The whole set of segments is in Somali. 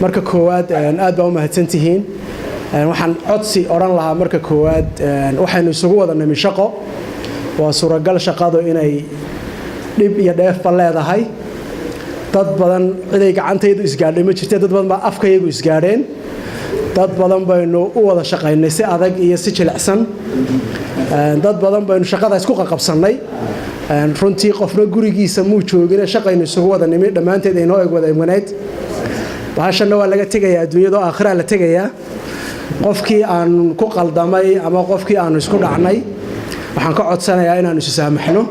marka koowaad aad baa u mahadsantihiin waxaan codsi oran lahaa marka koowaad waxaynu isugu wada nimi shaqo waa suuragal shaqadu inay dhib iyo dheefba leedahay dad badan ciday gacantaydu isgaadhay ma jirtay dad badan baa afkayagu isgaadheen dad badan baynu u wada shaqaynay si adag iyo si jilicsan dad badan baynu shaqada isku qabsannay runtii qofna gurigiisa muu joogin shaqaynu isugu wada nimi dhammaanteed ay noo eg wada imanayd bahashana waa laga tegayaa adduunyada oo aakhira la tegayaa qofkii aan ku qaldamay ama qofkii aan isku dhacnay waxaan ka codsanayaa inaan isu saamaxno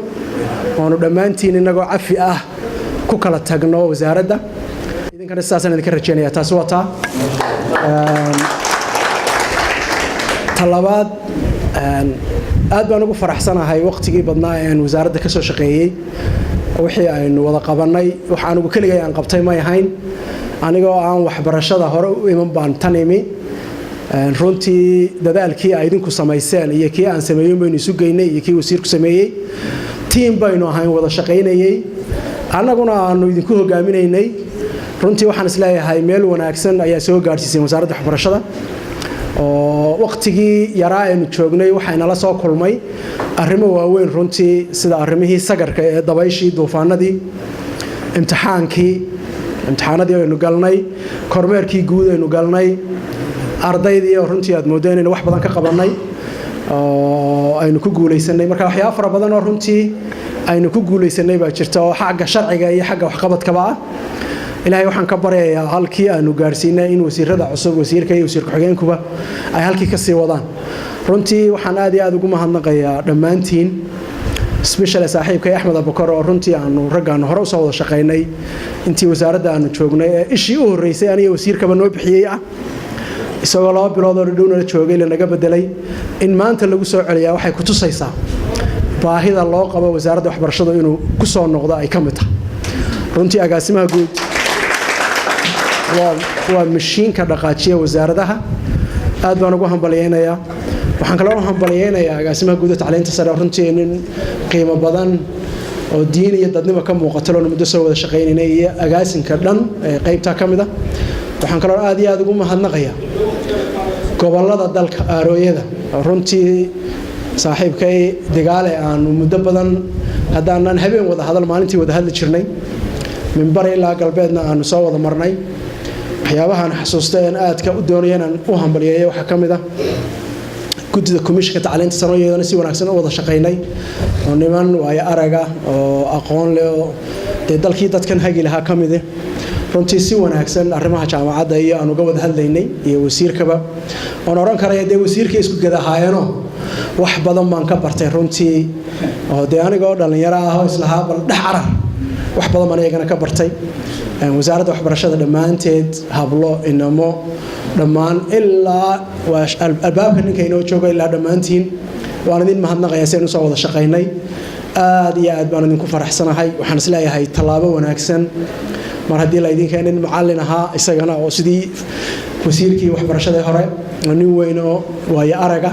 oo dhammaantiin inagoo cafi ah ku kala tagno wasaaradda idinkana sidaasaan idinka rajaynayaa taasi waa taa talabaad aad baan ugu faraxsanahay waqtigii badnaa ee aan wasaaradda ka soo shaqeeyey wixii aynu wada qabanay wax anigu keligay aan qabtay may ahayn anigoo aan waxbarashada hore u iman baan tan imi runtii dadaalkii ay idinku samayseen iyo kii aan sameeyey baynu isu geynay iyo kii wasiirku sameeyey tiim baynu ahayn wada shaqaynayey annaguna aanu idinku hogaaminaynay runtii waxaan isleeyahay meel wanaagsan ayaa soo gaadhsiisay wasaaradda waxbarashada oo waqtigii yaraa aynu joognay waxaynala soo kulmay arrimo waaweyn runtii sida arrimihii sagarka ee dabayshii duufaanadii imtixaanadii aynu galnay kormeerkii guud aynu galnay ardaydii oo runtii aad moodeen inaynu wax badan ka qabannay oo aynu ku guulaysanay marka waxyaabo fara badan oo runtii aynu ku guulaysanay baa jirta oo xagga sharciga iyo xagga waxqabadkaba ah ilaahay waxaan ka baryayaa halkii aanu gaarsiinay in wasiirada cusub wasiirka iyo wasiir ku-xigeenkuba ay halkii ka sii wadaan runtii waxaan aad iyo aad ugu mahadnaqayaa dhammaantiin special saaxiibkay Axmed Abukar oo runtii aanu raggaan hore u soo wada shaqaynay intii wasaaradda aanu joognay ee ishii u horeysay aniga wasiirkaba noo bixiyay ah isagoo 2 bilood oo dhowna la joogay la naga bedelay in maanta lagu soo celiyaa waxay ku tusaysaa baahida loo qabo wasaaradda waxbarashada inuu ku soo noqdo ay ka mid tahay runtii agaasimaha guud waa mashiinka dhaqaajiya wasaaradaha aad baan ugu hambaliyeynayaa waxaan kale oo hambaliyeynayaa agaasimaha guud ee tacliinta sare runtii nin qiimo badan oo diin iyo dadnimo ka muuqato loo muddo soo wada shaqaynayay iyo agaasinka dhan ee qaybta kamida waxaan kale oo aad iyo aad ugu mahadnaqayaa gobolada dalka aarooyada runtii saaxiibkay digaale aan muddo badan hadaan habeen wada hadal maalintii wada hadli jirnay minbar ilaa galbeedna aan soo wada marnay waxyaabahan xasuustay in aadka u doonayeen u hambaliyeeyo waxa kamid ah gudida komishanka tacliinta sanoyeedana si wanaagsan u wada shaqaynay oo niman way araga oo aqoon leh oo dalkii dadkan hagi lahaa kamid ah runtii si wanaagsan arrimaha jaamacadda iyo aan uga wada hadlaynay iyo wasiirkaba oo oran karay wasiirka isku gadahaayano wax badan baan ka bartay runtii oo anigoo dhalinyaro ah oo islahaa bal dhaxarar wax badan baan iyagana ka bartay wasaaradda waxbarashada dhammaanteed hablo inamo dhammaan ilaa albaabka ninka inoo jooga ilaa dhammaantiin waan idin mahadnaqayaa si aynu soo wada shaqaynay aad iyo aad baan idinku faraxsanahay waxaan isleeyahay tallaabo wanaagsan mar haddii la idin keenin macallin ahaa isagana oo sidii wasiirkii waxbarashada hore nin weyn oo waayo araga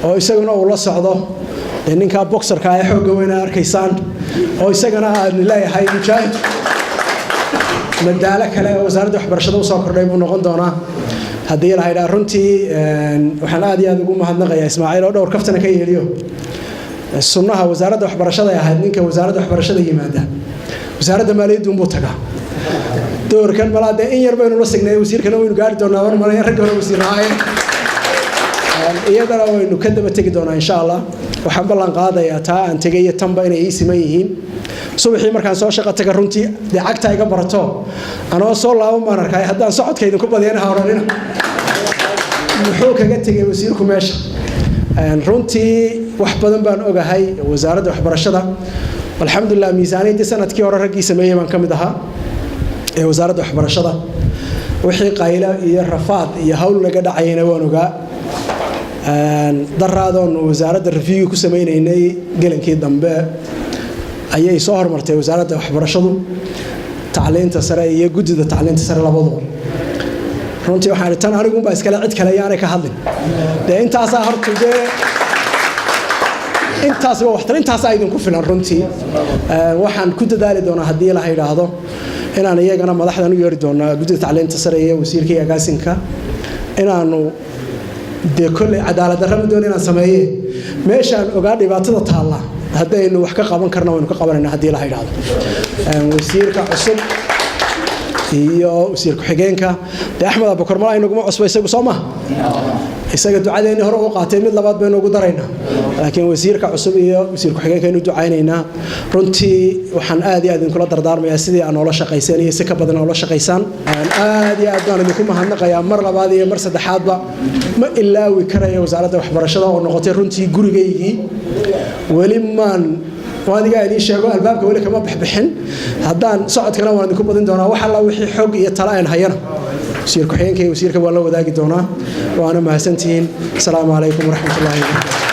oo isaguna uu la socdo ninka boxerka ee xoogga weyn arkaysaan oo isagana aan leeyahay mujaahid madaala kale oo wasaaradda waxbarashada soo kordhay buu noqon doonaa haddii la hayraa runtii waxaan aad iyo aad ugu mahadnaqayaa Ismaaciil oo dhowr kaftana ka yeeliyo sunnaha wasaaradda waxbarashada ay ahayd ninka wasaaradda waxbarashada yimaada wasaaradda maaliyadda uu taga doorkan malaade in yar baynu la signay wasiirkana waynu gaari doonaa war maray rag hore wasiirahay iyadana waynu ka daba tagi doonaa insha Allah waxaan ballan qaadayaa taa aan tagay tanba inay ii siman yihiin subaxii markaan soo shaqo taga runtii lacagta iga barato anoo soo laaban baan arkay haddaan socodkayda ku badiyana horanina muxuu kaga tagay wasiirku meesha runtii wax badan baan ogahay wasaaradda waxbarashada alxamdulillah miisaaniyadii sanadkii hore raggii sameeyay baan kamid ahaa ee wasaaradda waxbarashada wixii qayla iyo rafaad iyo hawl laga dhacayna waan ogaa daraadoon wasaaradda review ku sameeynay gelankii dambe ayay soo hormartay wasaaradda waxbarashadu tacliinta sare iyo gudida tacliinta sare labadaba runtii waxaan tan anigu baa iskala cid kale yaanay ka hadlin intaas horta intaas waa waxtar intaas ay idinku filan runtii waxaan ku dadaali doonaa haddii la yiraahdo inaan iyagana madaxdan u yeeri doonaa guddida tacliinta sare iyo wasiirka iyo agaasinka inaanu dee kolley cadaalad darro ma doon inaan sameeye meeshaan ogaa dhibaatada taalla haddaynu wax ka qaban karna waynu ka qabanayna haddii la yidhaahdo wasiirka cusub iyo wasiir ku-xigeenka dee axmed abukar malaa inaguma cusba isagu soo maha isaga ducadeennii hore u qaatay mid labaad baynu ugu daraynaa laakiin wasiirka cusub iyo wasiir ku-xigeenka aynu ducaynaynaa runtii waxaan aad iyo aad idinkula dardaarmayaa sidii aan noola shaqayseen iyo si ka badan noola shaqaysaan aad iyo aad baan idinku mahadnaqayaa mar labaad iyo mar saddexaadba ma ilaawi karaya wasaaradda waxbarashada oo noqotay runtii gurigaygii weli maan waadiga idin sheego albaabka weli kama bixbixin haddaan socodkana waan idinku badin doonaa wax alla wixii xog iyo tala aan hayana wasiir ku-xigeenka iyo wasiirka waan la wadaagi doonaa waana mahadsantihiin asalaamu calaykum waraxmatullaahi wabarakaatu